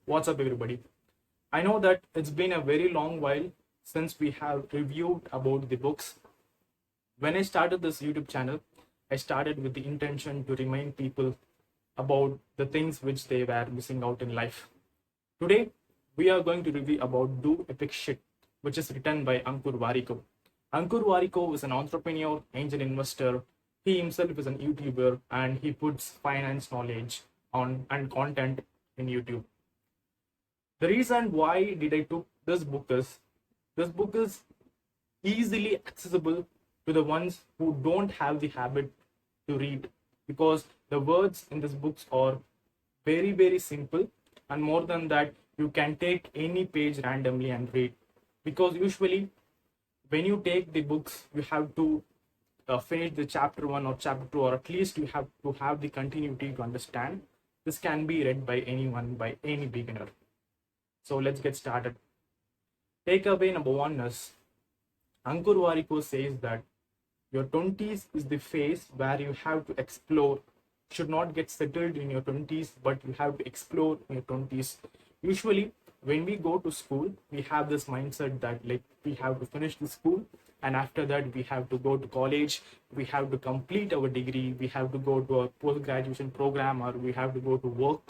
What's up, everybody? I know that it's been a very long while since we have reviewed about the books. When I started this YouTube channel, I started with the intention to remind people about the things which they were missing out in life. Today, we are going to review about Do Epic Shit, which is written by Ankur Warikoo. Ankur Warikoo is an entrepreneur, angel investor. He himself is an YouTuber and he puts finance knowledge on and content in YouTube. The reason why did I took this book is easily accessible to the ones who don't have the habit to read, because the words in this books are very simple, and more than that, you can take any page randomly and read, because usually when you take the books you have to finish the chapter 1 or chapter 2, or at least you have to have the continuity to understand. This can be read by anyone, by any beginner. So let's get started. Takeaway number 1 is Ankur Warikoo says that your 20s is the phase where you have to explore. You should not get settled in your 20s, but you have to explore in your 20s. Usually, when we go to school, we have this mindset that like we have to finish the school, and after that we have to go to college, we have to complete our degree, we have to go to a post-graduation program, or we have to go to work,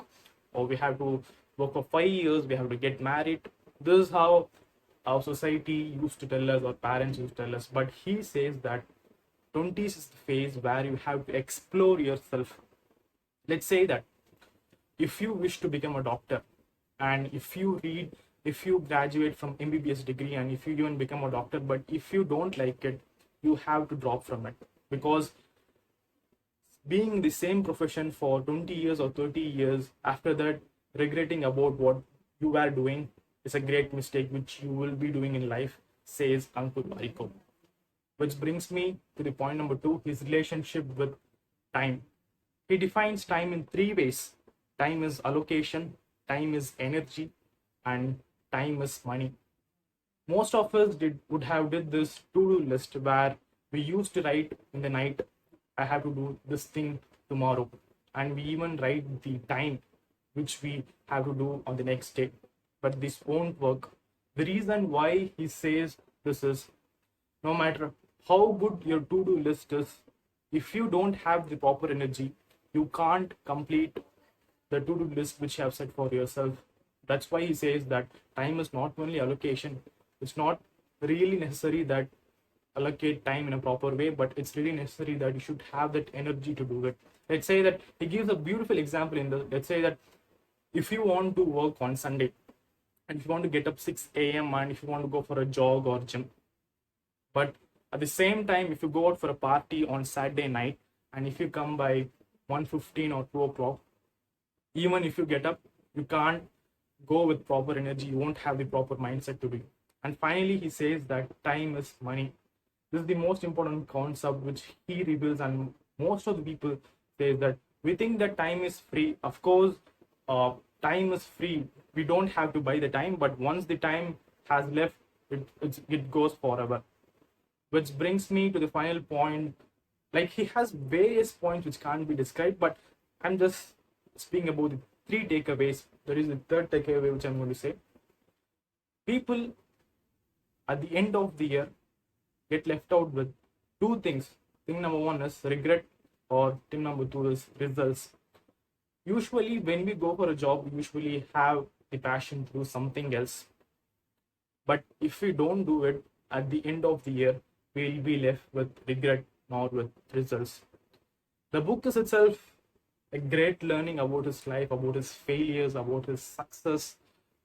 or we have to work for 5 years, we have to get married. This is how our society used to tell us, or parents used to tell us. But he says that 20s is the phase where you have to explore yourself. Let's say that if you wish to become a doctor, and if you graduate from MBBS degree, and if you even become a doctor, but if you don't like it, you have to drop from it, because being in the same profession for 20 years or 30 years, after that regretting about what you were doing is a great mistake which you will be doing in life, says Ankur Warikoo. Which brings me to the point number 2, his relationship with time. He defines time in 3 ways. Time is allocation, time is energy, and time is money. Most of us would have did this to-do list where we used to write in the night, I have to do this thing tomorrow, and we even write the time which we have to do on the next day. But this won't work. The reason why he says this is, no matter how good your to-do list is, if you don't have the proper energy, you can't complete the to-do list which you have set for yourself. That's why he says that time is not only allocation. It's not really necessary that allocate time in a proper way, but it's really necessary that you should have that energy to do it. Let's say that he gives a beautiful example in the, let's say that if you want to work on Sunday, and if you want to get up 6 a.m. and if you want to go for a jog or gym, but at the same time, if you go out for a party on Saturday night, and if you come by 1:15 or 2 o'clock, even if you get up, you can't go with proper energy, you won't have the proper mindset to do. And finally, he says that time is money. This is the most important concept which he reveals, and most of the people say that we think that time is free. Of course, time is free. We don't have to buy the time, but once the time has left, it goes forever. Which brings me to the final point. Like, he has various points which can't be described, but I'm just speaking about the 3 takeaways. There is the third takeaway which I'm going to say. People at the end of the year get left out with 2 things. Thing number 1 is regret, or thing number 2 is results. Usually when we go for a job, we usually have the passion to do something else. But if we don't do it, at the end of the year, we'll be left with regret, not with results. The book is itself a great learning about his life, about his failures, about his success,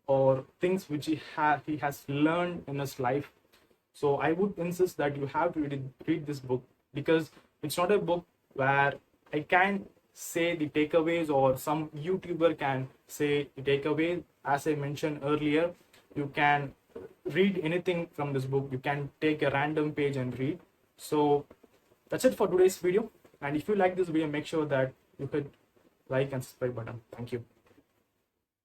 or things which he has learned in his life. So I would insist that you have to read this book, because it's not a book where I can say the takeaways, or some YouTuber can say the takeaway. As I mentioned earlier, you can read anything from this book. You can take a random page and read. So that's it for today's video. And if you like this video, make sure that you hit like and subscribe button. Thank you.